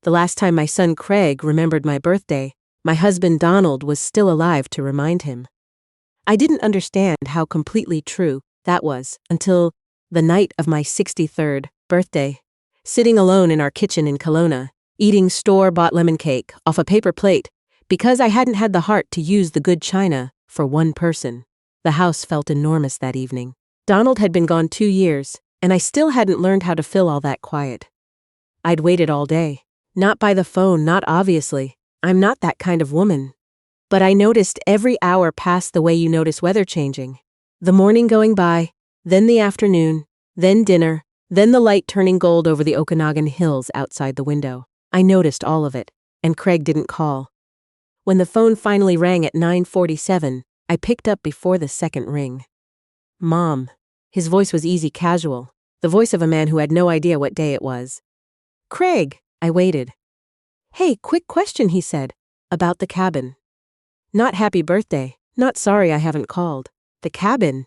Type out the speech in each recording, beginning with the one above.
The last time my son Craig remembered my birthday, my husband Donald was still alive to remind him. I didn't understand how completely true that was until the night of my 63rd birthday, sitting alone in our kitchen in Kelowna, eating store-bought lemon cake off a paper plate because I hadn't had the heart to use the good china for one person. The house felt enormous that evening. Donald had been gone 2 years, and I still hadn't learned how to fill all that quiet. I'd waited all day. Not by the phone, not obviously. I'm not that kind of woman. But I noticed every hour passed the way you notice weather changing. The morning going by, then the afternoon, then dinner, then the light turning gold over the Okanagan Hills outside the window. I noticed all of it, and Craig didn't call. When the phone finally rang at 9:47, I picked up before the second ring. Mom. His voice was easy, casual, the voice of a man who had no idea what day it was. Craig. I waited. Hey, quick question, he said. About the cabin. Not happy birthday, not sorry I haven't called. The cabin.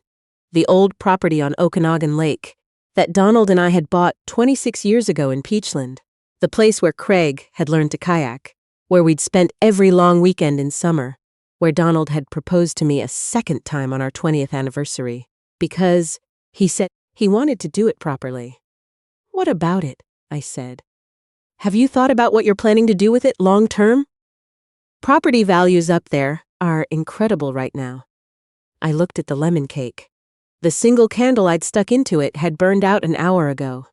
The old property on Okanagan Lake that Donald and I had bought 26 years ago in Peachland. The place where Craig had learned to kayak, where we'd spent every long weekend in summer, where Donald had proposed to me a second time on our 20th anniversary, because, he said, he wanted to do it properly. What about it? I said. Have you thought about what you're planning to do with it long term? Property values up there are incredible right now. I looked at the lemon cake. The single candle I'd stuck into it had burned out an hour ago.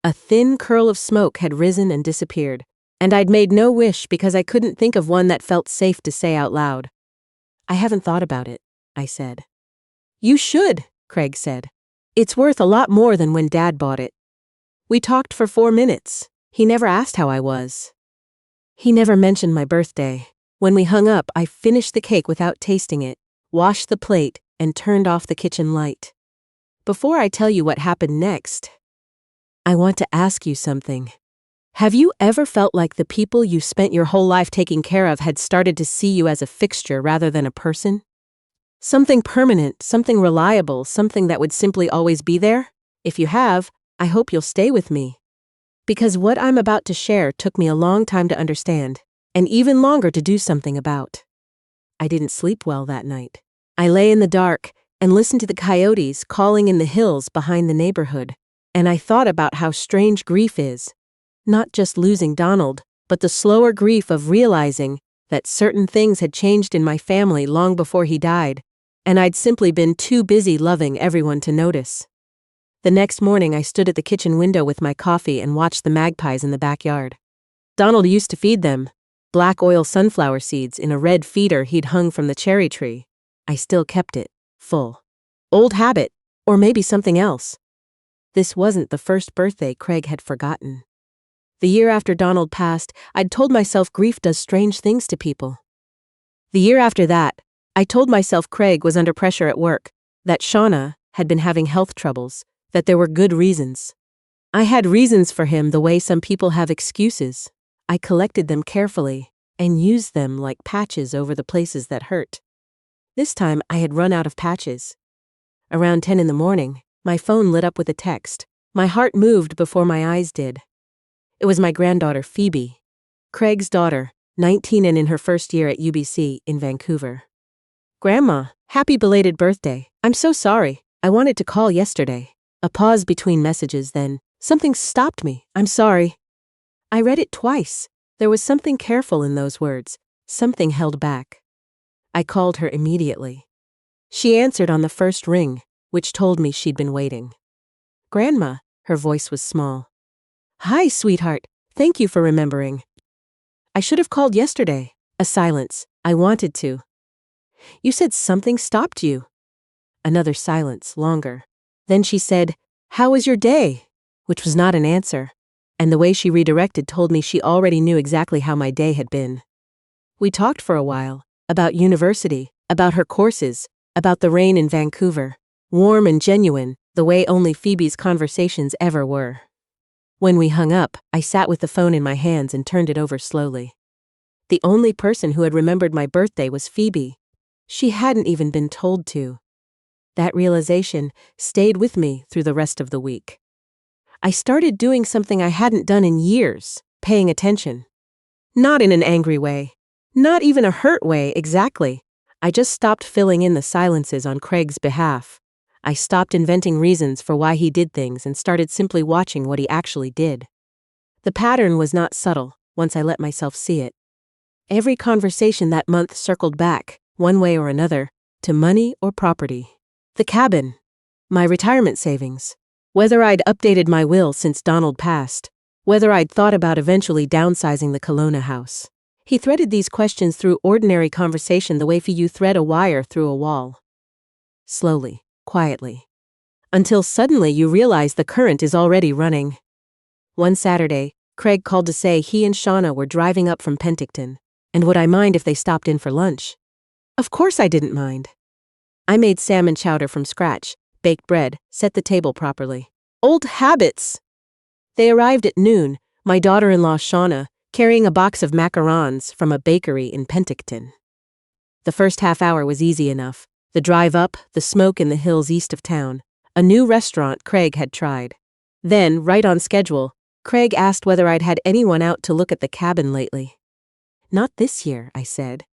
A thin curl of smoke had risen and disappeared, and I'd made no wish because I couldn't think of one that felt safe to say out loud. I haven't thought about it, I said. You should, Craig said. It's worth a lot more than when Dad bought it. We talked for 4 minutes. He never asked how I was. He never mentioned my birthday. When we hung up, I finished the cake without tasting it, washed the plate, and turned off the kitchen light. Before I tell you what happened next, I want to ask you something. Have you ever felt like the people you spent your whole life taking care of had started to see you as a fixture rather than a person? Something permanent, something reliable, something that would simply always be there? If you have, I hope you'll stay with me. Because what I'm about to share took me a long time to understand, and even longer to do something about. I didn't sleep well that night. I lay in the dark and listened to the coyotes calling in the hills behind the neighborhood, and I thought about how strange grief is. Not just losing Donald, but the slower grief of realizing that certain things had changed in my family long before he died, and I'd simply been too busy loving everyone to notice. The next morning I stood at the kitchen window with my coffee and watched the magpies in the backyard. Donald used to feed them black oil sunflower seeds in a red feeder he'd hung from the cherry tree. I still kept it, full. Old habit, or maybe something else. This wasn't the first birthday Craig had forgotten. The year after Donald passed, I'd told myself grief does strange things to people. The year after that, I told myself Craig was under pressure at work, that Shauna had been having health troubles, that there were good reasons. I had reasons for him the way some people have excuses. I collected them carefully and used them like patches over the places that hurt. This time I had run out of patches. Around 10 in the morning, my phone lit up with a text. My heart moved before my eyes did. It was my granddaughter, Phoebe, Craig's daughter, 19 and in her first year at UBC in Vancouver. Grandma, happy belated birthday. I'm so sorry. I wanted to call yesterday. A pause between messages, then, something stopped me. I'm sorry. I read it twice. There was something careful in those words, something held back. I called her immediately. She answered on the first ring, which told me she'd been waiting. Grandma, her voice was small. Hi, sweetheart. Thank you for remembering. I should have called yesterday. A silence. I wanted to. You said something stopped you. Another silence, longer. Then she said, How was your day? Which was not an answer, and the way she redirected told me she already knew exactly how my day had been. We talked for a while, about university, about her courses, about the rain in Vancouver, warm and genuine, the way only Phoebe's conversations ever were. When we hung up, I sat with the phone in my hands and turned it over slowly. The only person who had remembered my birthday was Phoebe. She hadn't even been told to. That realization stayed with me through the rest of the week. I started doing something I hadn't done in years, paying attention. Not in an angry way. Not even a hurt way, exactly. I just stopped filling in the silences on Craig's behalf. I stopped inventing reasons for why he did things and started simply watching what he actually did. The pattern was not subtle, once I let myself see it. Every conversation that month circled back, one way or another, to money or property. The cabin. My retirement savings. Whether I'd updated my will since Donald passed. Whether I'd thought about eventually downsizing the Kelowna house. He threaded these questions through ordinary conversation the way you thread a wire through a wall. Slowly, quietly. Until suddenly you realize the current is already running. One Saturday, Craig called to say he and Shauna were driving up from Penticton, and would I mind if they stopped in for lunch? Of course I didn't mind. I made salmon chowder from scratch, baked bread, set the table properly. Old habits! They arrived at noon, my daughter-in-law Shauna, carrying a box of macarons from a bakery in Penticton. The first half hour was easy enough. The drive up, the smoke in the hills east of town, a new restaurant Craig had tried. Then, right on schedule, Craig asked whether I'd had anyone out to look at the cabin lately. Not this year, I said.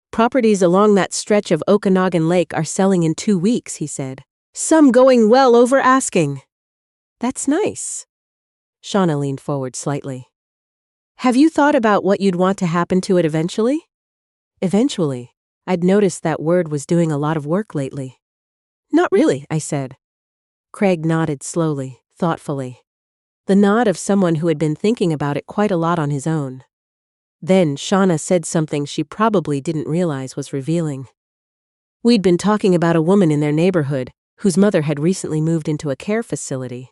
Properties along that stretch of Okanagan Lake are selling in 2 weeks, he said. Some going well over asking. That's nice. Shauna leaned forward slightly. Have you thought about what you'd want to happen to it eventually? Eventually. I'd noticed that word was doing a lot of work lately. Not really, I said. Craig nodded slowly, thoughtfully. The nod of someone who had been thinking about it quite a lot on his own. Then Shauna said something she probably didn't realize was revealing. We'd been talking about a woman in their neighborhood whose mother had recently moved into a care facility.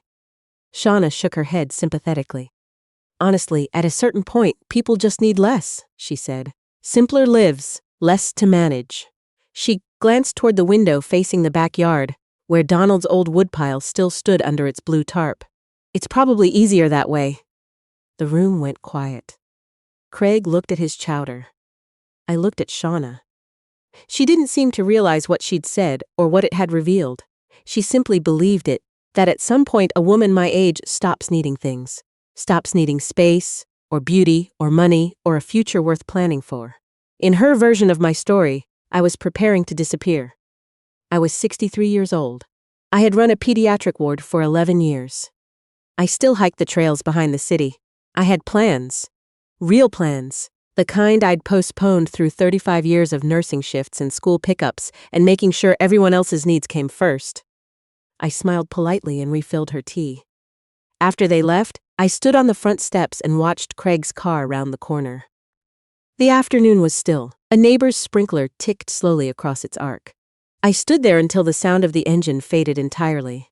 Shauna shook her head sympathetically. Honestly, at a certain point, people just need less, she said. Simpler lives, less to manage. She glanced toward the window facing the backyard, where Donald's old woodpile still stood under its blue tarp. It's probably easier that way. The room went quiet. Craig looked at his chowder. I looked at Shauna. She didn't seem to realize what she'd said or what it had revealed. She simply believed it, that at some point a woman my age stops needing things. Stops needing space, or beauty, or money, or a future worth planning for. In her version of my story, I was preparing to disappear. I was 63 years old. I had run a pediatric ward for 11 years. I still hiked the trails behind the city. I had plans. Real plans. The kind I'd postponed through 35 years of nursing shifts and school pickups and making sure everyone else's needs came first. I smiled politely and refilled her tea. After they left, I stood on the front steps and watched Craig's car round the corner. The afternoon was still. A neighbor's sprinkler ticked slowly across its arc. I stood there until the sound of the engine faded entirely.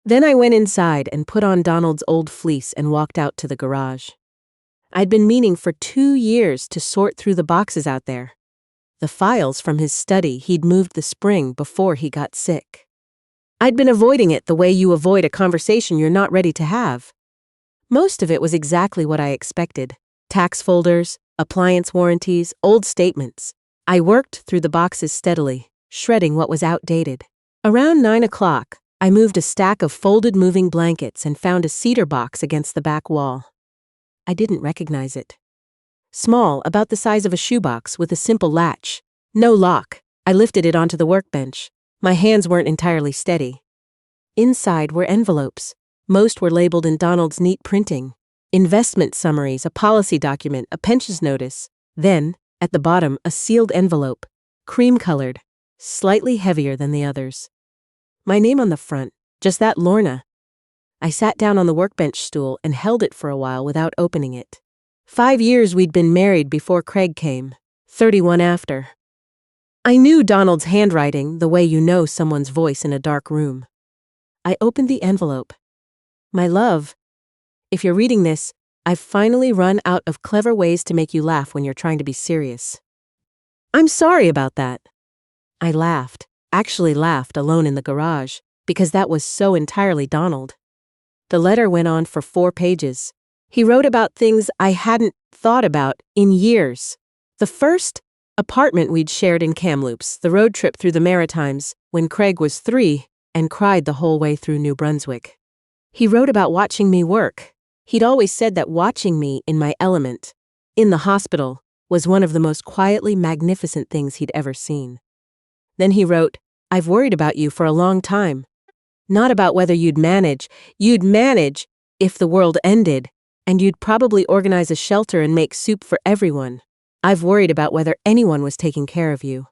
Then I went inside and put on Donald's old fleece and walked out to the garage. I'd been meaning for 2 years to sort through the boxes out there. The files from his study he'd moved the spring before he got sick. I'd been avoiding it the way you avoid a conversation you're not ready to have. Most of it was exactly what I expected. Tax folders, appliance warranties, old statements. I worked through the boxes steadily, shredding what was outdated. Around 9 o'clock, I moved a stack of folded moving blankets and found a cedar box against the back wall. I didn't recognize it. Small, about the size of a shoebox with a simple latch. No lock. I lifted it onto the workbench. My hands weren't entirely steady. Inside were envelopes. Most were labeled in Donald's neat printing. Investment summaries, a policy document, a pensions notice. Then, at the bottom, a sealed envelope, cream-colored, slightly heavier than the others. My name on the front, just that Lorna. I sat down on the workbench stool and held it for a while without opening it. 5 years we'd been married before Craig came, 31 after. I knew Donald's handwriting the way you know someone's voice in a dark room. I opened the envelope. My love, if you're reading this, I've finally run out of clever ways to make you laugh when you're trying to be serious. I'm sorry about that. I laughed, actually laughed alone in the garage, because that was so entirely Donald. The letter went on for 4 pages. He wrote about things I hadn't thought about in years. The first, apartment we'd shared in Kamloops, the road trip through the Maritimes, when Craig was 3, and cried the whole way through New Brunswick. He wrote about watching me work. He'd always said that watching me in my element, in the hospital, was one of the most quietly magnificent things he'd ever seen. Then he wrote, "I've worried about you for a long time. Not about whether you'd manage if the world ended, and you'd probably organize a shelter and make soup for everyone. I've worried about whether anyone was taking care of you.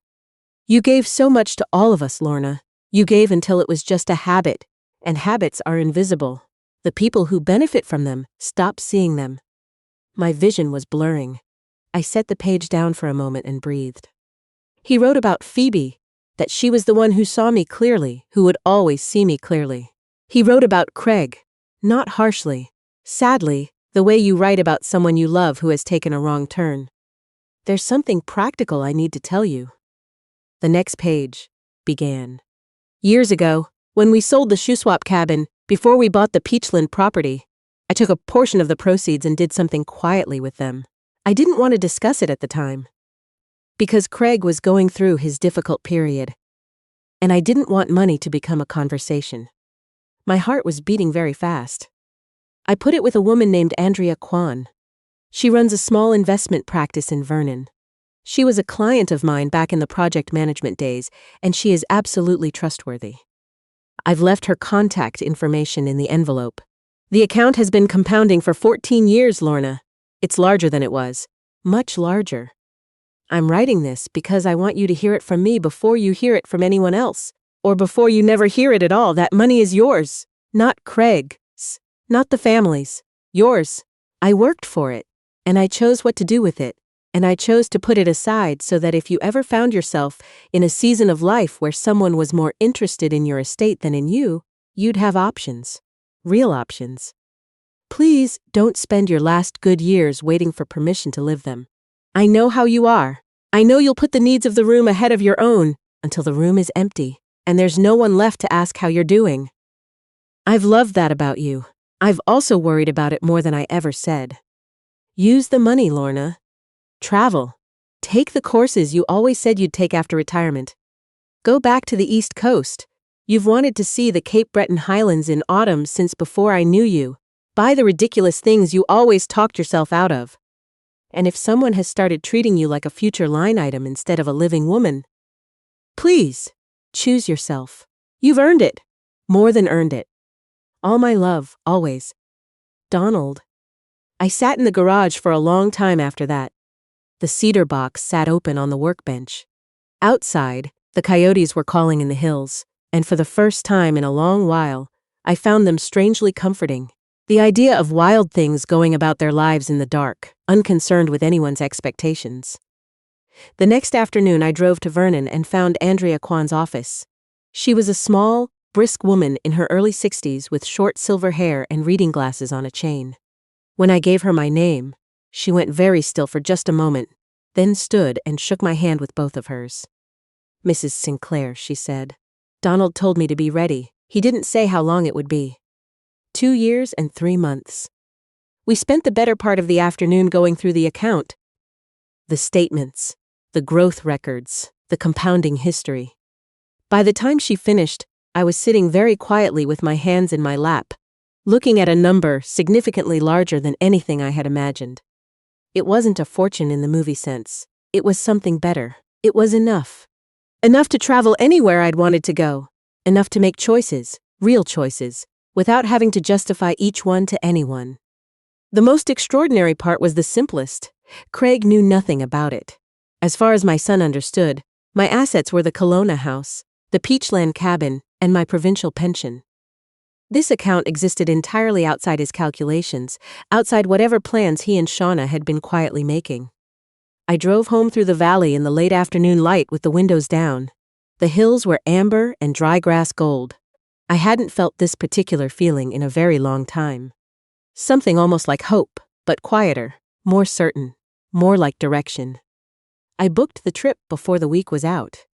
You gave so much to all of us, Lorna. You gave until it was just a habit, and habits are invisible. The people who benefit from them stop seeing them." My vision was blurring. I set the page down for a moment and breathed. He wrote about Phoebe, that she was the one who saw me clearly, who would always see me clearly. He wrote about Craig, not harshly, sadly, the way you write about someone you love who has taken a wrong turn. "There's something practical I need to tell you." The next page began. "Years ago, when we sold the shoe swap cabin, before we bought the Peachland property, I took a portion of the proceeds and did something quietly with them. I didn't want to discuss it at the time, because Craig was going through his difficult period, and I didn't want money to become a conversation. My heart was beating very fast. I put it with a woman named Andrea Kwan. She runs a small investment practice in Vernon. She was a client of mine back in the project management days, and she is absolutely trustworthy. I've left her contact information in the envelope. The account has been compounding for 14 years, Lorna. It's larger than it was. Much larger. I'm writing this because I want you to hear it from me before you hear it from anyone else, or before you never hear it at all. That money is yours, not Craig's, not the family's, yours. I worked for it, and I chose what to do with it, and I chose to put it aside so that if you ever found yourself in a season of life where someone was more interested in your estate than in you, you'd have options, real options. Please don't spend your last good years waiting for permission to live them. I know how you are. I know you'll put the needs of the room ahead of your own until the room is empty and there's no one left to ask how you're doing. I've loved that about you. I've also worried about it more than I ever said. Use the money, Lorna. Travel. Take the courses you always said you'd take after retirement. Go back to the East Coast. You've wanted to see the Cape Breton Highlands in autumn since before I knew you. Buy the ridiculous things you always talked yourself out of. And if someone has started treating you like a future line item instead of a living woman, please, choose yourself. You've earned it. More than earned it. All my love, always. Donald. I sat in the garage for a long time after that. The cedar box sat open on the workbench. Outside, the coyotes were calling in the hills, and for the first time in a long while, I found them strangely comforting. The idea of wild things going about their lives in the dark, unconcerned with anyone's expectations. The next afternoon I drove to Vernon and found Andrea Kwan's office. She was a small, brisk woman in her early 60s with short silver hair and reading glasses on a chain. When I gave her my name, she went very still for just a moment, then stood and shook my hand with both of hers. "Mrs. Sinclair," she said. "Donald told me to be ready. He didn't say how long it would be. 2 years and 3 months. We spent the better part of the afternoon going through the account. The statements, the growth records, the compounding history. By the time she finished, I was sitting very quietly with my hands in my lap, looking at a number significantly larger than anything I had imagined. It wasn't a fortune in the movie sense. It was something better. It was enough. Enough to travel anywhere I'd wanted to go. Enough to make choices, real choices, without having to justify each one to anyone. The most extraordinary part was the simplest. Craig knew nothing about it. As far as my son understood, my assets were the Kelowna house, the Peachland cabin, and my provincial pension. This account existed entirely outside his calculations, outside whatever plans he and Shauna had been quietly making. I drove home through the valley in the late afternoon light with the windows down. The hills were amber and dry grass gold. I hadn't felt this particular feeling in a very long time. Something almost like hope, but quieter, more certain, more like direction. I booked the trip before the week was out.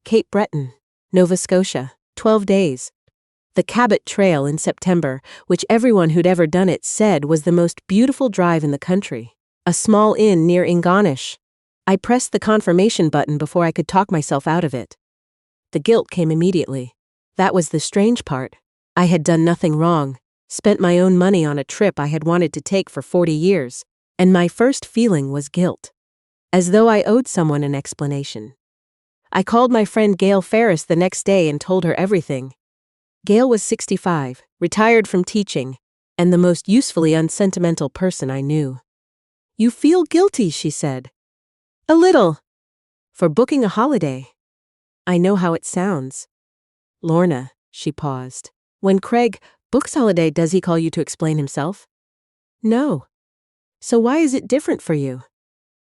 Cape Breton, Nova Scotia, 12 days. The Cabot Trail in September, which everyone who'd ever done it said was the most beautiful drive in the country. A small inn near Ingonish. I pressed the confirmation button before I could talk myself out of it. The guilt came immediately. That was the strange part. I had done nothing wrong. spent my own money on a trip I had wanted to take for 40 years, and my first feeling was guilt, as though I owed someone an explanation. I called my friend Gail Ferris the next day and told her everything. Gail was 65, retired from teaching, and the most usefully unsentimental person I knew. "You feel guilty," she said. "A little." "For booking a holiday." "I know how it sounds." "Lorna," she paused. "When Craig books holiday, does he call you to explain himself?" "No." "So why is it different for you?"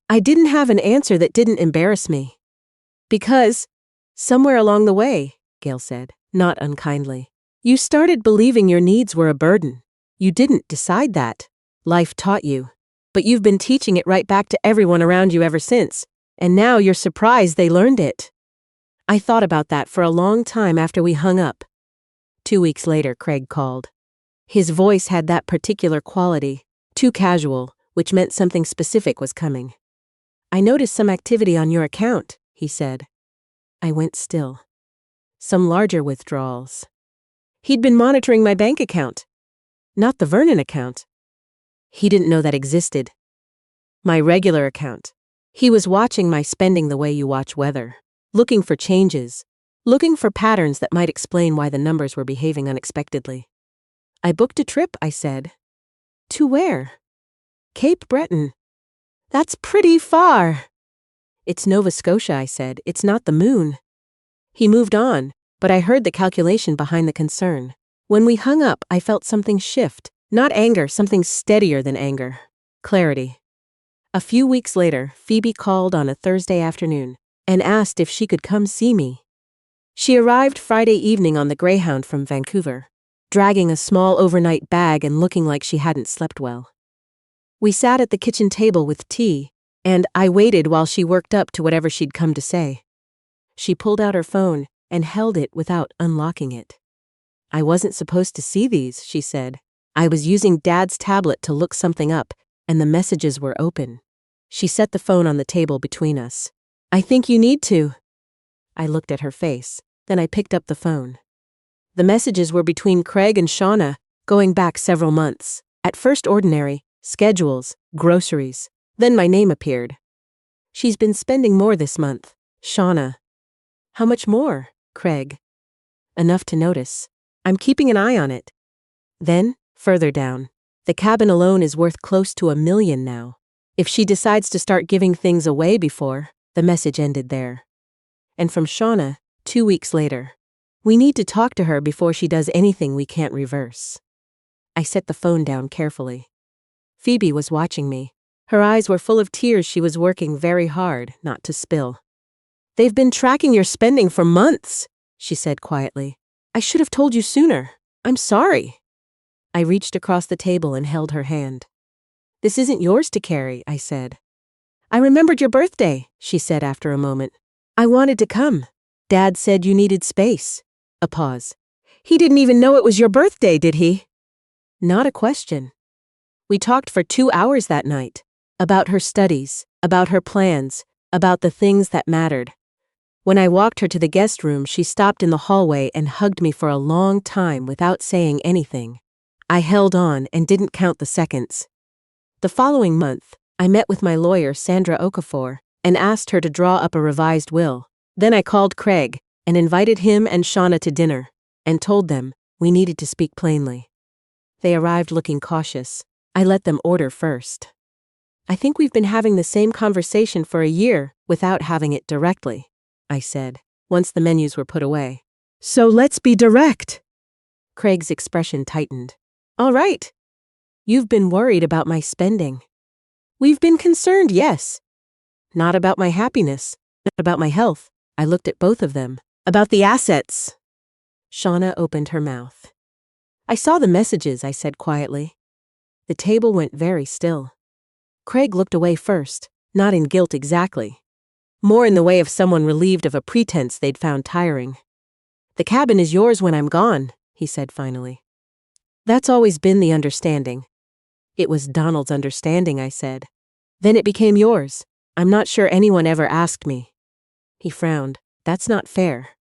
I didn't have an answer that didn't embarrass me. "Because, somewhere along the way," Gail said, not unkindly, "you started believing your needs were a burden. You didn't decide that. Life taught you. But you've been teaching it right back to everyone around you ever since, and now you're surprised they learned it." I thought about that for a long time after we hung up. 2 weeks later, Craig called. His voice had that particular quality, too casual, which meant something specific was coming. "I noticed some activity on your account," he said. I went still. Some larger withdrawals. He'd been monitoring my bank account. Not the Vernon account. He didn't know that existed. My regular account. He was watching my spending the way you watch weather, looking for changes, looking for patterns that might explain why the numbers were behaving unexpectedly. "I booked a trip," I said. "To where?" "Cape Breton." "That's pretty far." "It's Nova Scotia," I said. "It's not the moon." He moved on, but I heard the calculation behind the concern. When we hung up, I felt something shift. Not anger, something steadier than anger. Clarity. A few weeks later, Phoebe called on a Thursday afternoon and asked if she could come see me. She arrived Friday evening on the Greyhound from Vancouver, dragging a small overnight bag and looking like she hadn't slept well. We sat at the kitchen table with tea, and I waited while she worked up to whatever she'd come to say. She pulled out her phone and held it without unlocking it. "I wasn't supposed to see these," she said. "I was using Dad's tablet to look something up, and the messages were open." She set the phone on the table between us. "I think you need to." I looked at her face, then I picked up the phone. The messages were between Craig and Shauna, going back several months. At first ordinary, schedules, groceries. Then my name appeared. "She's been spending more this month, Shauna." "How much more, Craig?" "Enough to notice. I'm keeping an eye on it." Then, further down, "The cabin alone is worth close to $1 million now. If she decides to start giving things away before," the message ended there. And from Shauna, 2 weeks later, "We need to talk to her before she does anything we can't reverse." I set the phone down carefully. Phoebe was watching me. Her eyes were full of tears. She was working very hard not to spill. "They've been tracking your spending for months," she said quietly. "I should have told you sooner. I'm sorry." I reached across the table and held her hand. "This isn't yours to carry," I said. "I remembered your birthday," she said after a moment. "I wanted to come. Dad said you needed space." A pause. "He didn't even know it was your birthday, did he?" Not a question. We talked for 2 hours that night. About her studies, about her plans, about the things that mattered. When I walked her to the guest room, she stopped in the hallway and hugged me for a long time without saying anything. I held on and didn't count the seconds. The following month, I met with my lawyer, Sandra Okafor, and asked her to draw up a revised will. Then I called Craig and invited him and Shauna to dinner and told them we needed to speak plainly. They arrived looking cautious. I let them order first. "I think we've been having the same conversation for a year without having it directly," I said, once the menus were put away. "So let's be direct." Craig's expression tightened. "All right. You've been worried about my spending." "We've been concerned, yes." "Not about my happiness, about my health." I looked at both of them. "About the assets." Shauna opened her mouth. "I saw the messages," I said quietly. The table went very still. Craig looked away first, not in guilt exactly. More in the way of someone relieved of a pretense they'd found tiring. "The cabin is yours when I'm gone," he said finally. "That's always been the understanding." "It was Donald's understanding," I said. "Then it became yours. I'm not sure anyone ever asked me." He frowned. "That's not fair."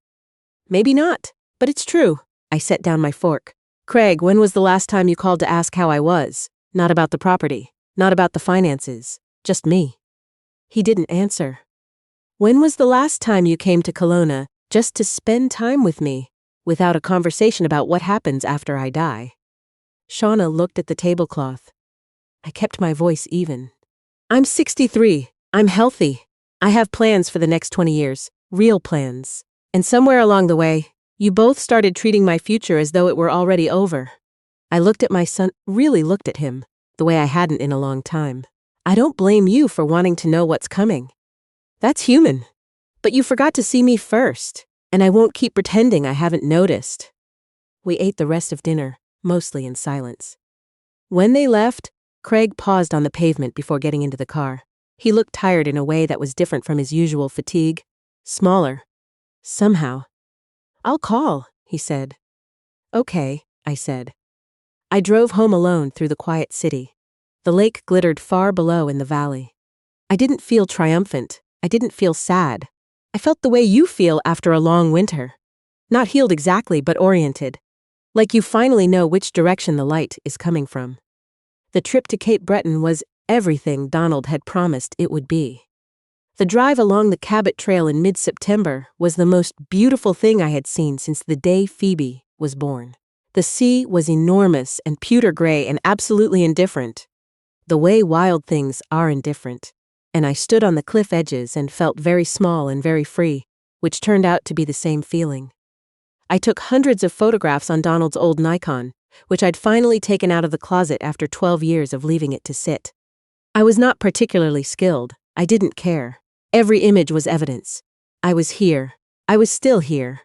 "Maybe not, but it's true." I set down my fork. Craig, when was the last time you called to ask how I was? Not about the property, not about the finances, just me. He didn't answer. When was the last time you came to Kelowna just to spend time with me, without a conversation about what happens after I die? Shauna looked at the tablecloth. I kept my voice even. I'm 63. I'm healthy. I have plans for the next 20 years. Real plans. And somewhere along the way, you both started treating my future as though it were already over. I looked at my son, really looked at him, the way I hadn't in a long time. I don't blame you for wanting to know what's coming. That's human. But you forgot to see me first, and I won't keep pretending I haven't noticed. We ate the rest of dinner, mostly in silence. When they left, Craig paused on the pavement before getting into the car. He looked tired in a way that was different from his usual fatigue. Smaller. Somehow. I'll call, he said. Okay, I said. I drove home alone through the quiet city. The lake glittered far below in the valley. I didn't feel triumphant. I didn't feel sad. I felt the way you feel after a long winter. Not healed exactly, but oriented. Like you finally know which direction the light is coming from. The trip to Cape Breton was everything Donald had promised it would be. The drive along the Cabot Trail in mid-September was the most beautiful thing I had seen since the day Phoebe was born. The sea was enormous and pewter gray and absolutely indifferent. The way wild things are indifferent. And I stood on the cliff edges and felt very small and very free, which turned out to be the same feeling. I took hundreds of photographs on Donald's old Nikon, which I'd finally taken out of the closet after 12 years of leaving it to sit. I was not particularly skilled. I didn't care. Every image was evidence. I was here. I was still here.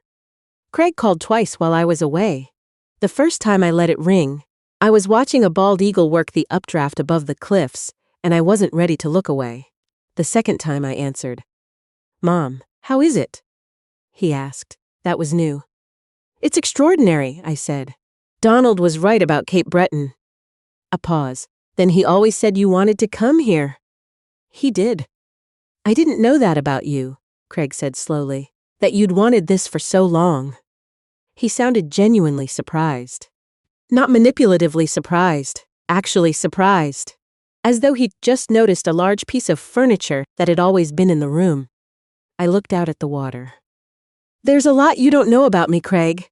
Craig called twice while I was away. The first time I let it ring, I was watching a bald eagle work the updraft above the cliffs, and I wasn't ready to look away. The second time I answered. Mom, how is it? He asked. That was new. It's extraordinary, I said. Donald was right about Cape Breton. A pause. Then he always said you wanted to come here. He did. I didn't know that about you, Craig said slowly, that you'd wanted this for so long. He sounded genuinely surprised. Not manipulatively surprised, actually surprised. As though he'd just noticed a large piece of furniture that had always been in the room. I looked out at the water. There's a lot you don't know about me, Craig.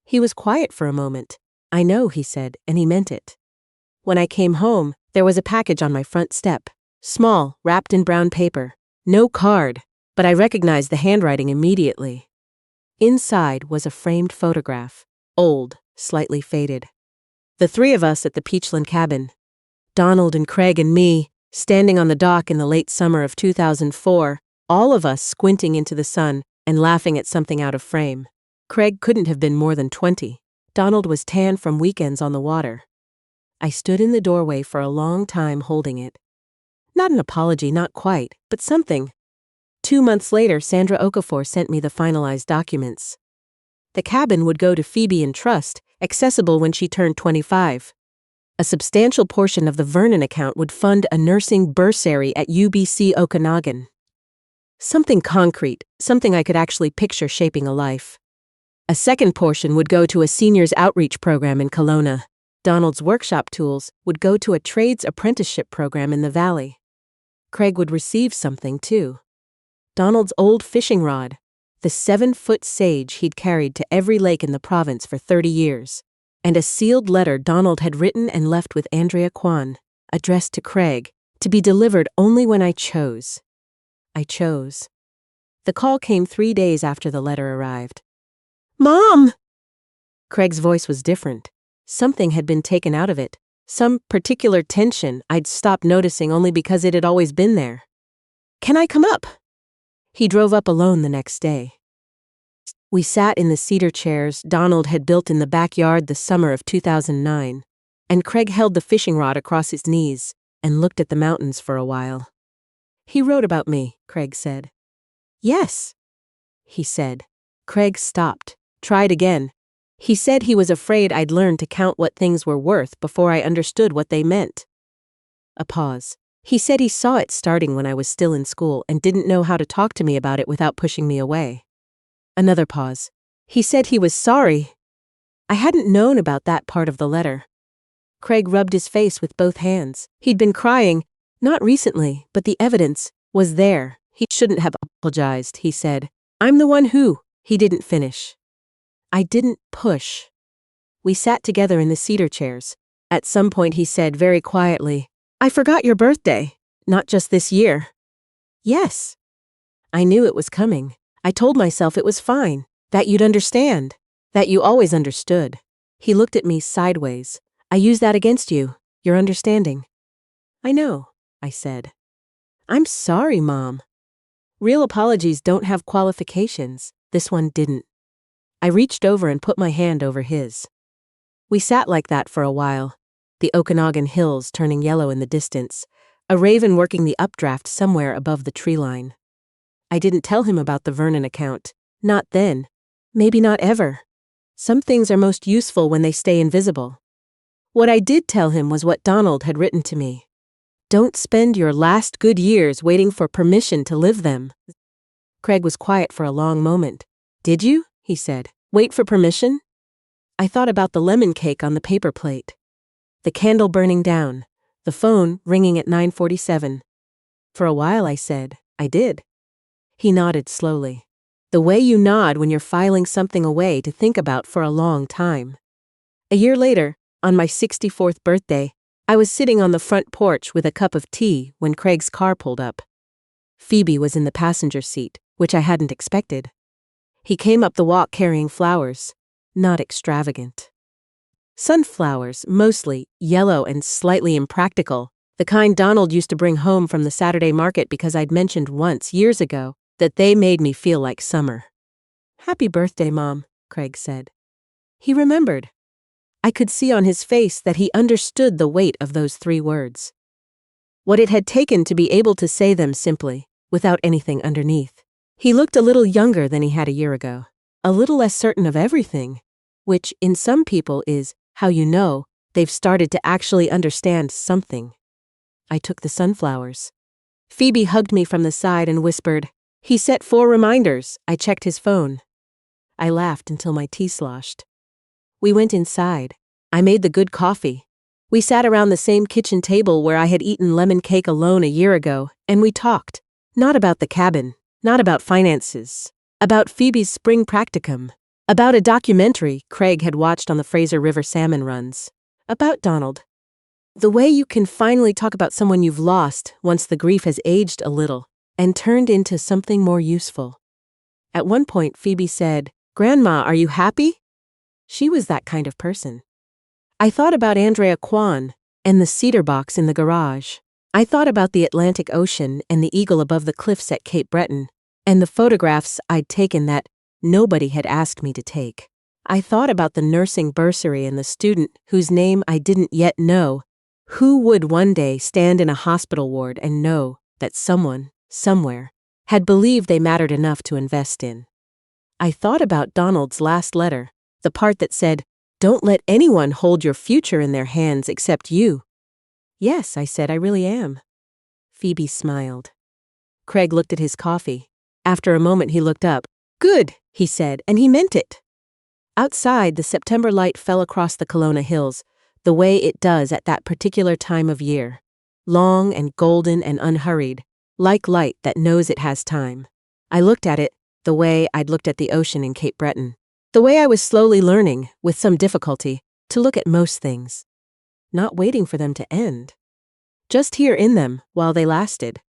He was quiet for a moment. I know, he said, and he meant it. When I came home, there was a package on my front step. Small, wrapped in brown paper. No card, but I recognized the handwriting immediately. Inside was a framed photograph. Old, slightly faded. The three of us at the Peachland cabin. Donald and Craig and me, standing on the dock in the late summer of 2004, all of us squinting into the sun and laughing at something out of frame. Craig couldn't have been more than 20. Donald was tan from weekends on the water. I stood in the doorway for a long time holding it. Not an apology, not quite, but something. 2 months later, Sandra Okafor sent me the finalized documents. The cabin would go to Phoebe in trust, accessible when she turned 25. A substantial portion of the Vernon account would fund a nursing bursary at UBC Okanagan. Something concrete, something I could actually picture shaping a life. A second portion would go to a seniors outreach program in Kelowna. Donald's workshop tools would go to a trades apprenticeship program in the valley. Craig would receive something, too. Donald's old fishing rod, the 7-foot sage he'd carried to every lake in the province for 30 years, and a sealed letter Donald had written and left with Andrea Kwan, addressed to Craig, to be delivered only when I chose. I chose. The call came 3 days after the letter arrived. Mom! Craig's voice was different. Something had been taken out of it. Some particular tension I'd stopped noticing only because it had always been there. Can I come up? He drove up alone the next day. We sat in the cedar chairs Donald had built in the backyard the summer of 2009, and Craig held the fishing rod across his knees and looked at the mountains for a while. He wrote about me, Craig said. Yes, he said. Craig stopped, tried again. He said he was afraid I'd learn to count what things were worth before I understood what they meant. A pause. He said he saw it starting when I was still in school and didn't know how to talk to me about it without pushing me away. Another pause. He said he was sorry. I hadn't known about that part of the letter. Craig rubbed his face with both hands. He'd been crying, not recently, but the evidence was there. He shouldn't have apologized, he said. I'm the one who. He didn't finish. I didn't push. We sat together in the cedar chairs. At some point he said very quietly, I forgot your birthday. Not just this year. Yes. I knew it was coming. I told myself it was fine, that you'd understand, that you always understood. He looked at me sideways. I use that against you, your understanding. I know, I said. I'm sorry, Mom. Real apologies don't have qualifications. This one didn't. I reached over and put my hand over his. We sat like that for a while, the Okanagan Hills turning yellow in the distance, a raven working the updraft somewhere above the tree line. I didn't tell him about the Vernon account. Not then. Maybe not ever. Some things are most useful when they stay invisible. What I did tell him was what Donald had written to me. Don't spend your last good years waiting for permission to live them. Craig was quiet for a long moment. Did you? He said. Wait for permission? I thought about the lemon cake on the paper plate. The candle burning down. The phone ringing at 9:47. For a while I said, I did. He nodded slowly. The way you nod when you're filing something away to think about for a long time. A year later, on my 64th birthday, I was sitting on the front porch with a cup of tea when Craig's car pulled up. Phoebe was in the passenger seat, which I hadn't expected. He came up the walk carrying flowers, not extravagant. Sunflowers, mostly yellow and slightly impractical, the kind Donald used to bring home from the Saturday market because I'd mentioned once, years ago, that they made me feel like summer. Happy birthday, Mom, Craig said. He remembered. I could see on his face that he understood the weight of those 3 words. What it had taken to be able to say them simply, without anything underneath. He looked a little younger than he had a year ago, a little less certain of everything, which in some people is how you know they've started to actually understand something. I took the sunflowers. Phoebe hugged me from the side and whispered, He set 4 reminders. I checked his phone. I laughed until my tea sloshed. We went inside. I made the good coffee. We sat around the same kitchen table where I had eaten lemon cake alone a year ago, and we talked. Not about the cabin, not about finances, about Phoebe's spring practicum, about a documentary Craig had watched on the Fraser River salmon runs, about Donald. The way you can finally talk about someone you've lost once the grief has aged a little and turned into something more useful. At one point, Phoebe said, Grandma, are you happy? She was that kind of person. I thought about Andrea Kwan and the cedar box in the garage. I thought about the Atlantic Ocean and the eagle above the cliffs at Cape Breton, and the photographs I'd taken that nobody had asked me to take. I thought about the nursing bursary and the student whose name I didn't yet know, who would one day stand in a hospital ward and know that someone, somewhere, had believed they mattered enough to invest in. I thought about Donald's last letter, the part that said, Don't let anyone hold your future in their hands except you. Yes, I said, I really am. Phoebe smiled. Craig looked at his coffee. After a moment he looked up. Good, he said, and he meant it. Outside, the September light fell across the Kelowna Hills, the way it does at that particular time of year. Long and golden and unhurried, like light that knows it has time. I looked at it the way I'd looked at the ocean in Cape Breton. The way I was slowly learning, with some difficulty, to look at most things. Not waiting for them to end. Just here in them while they lasted.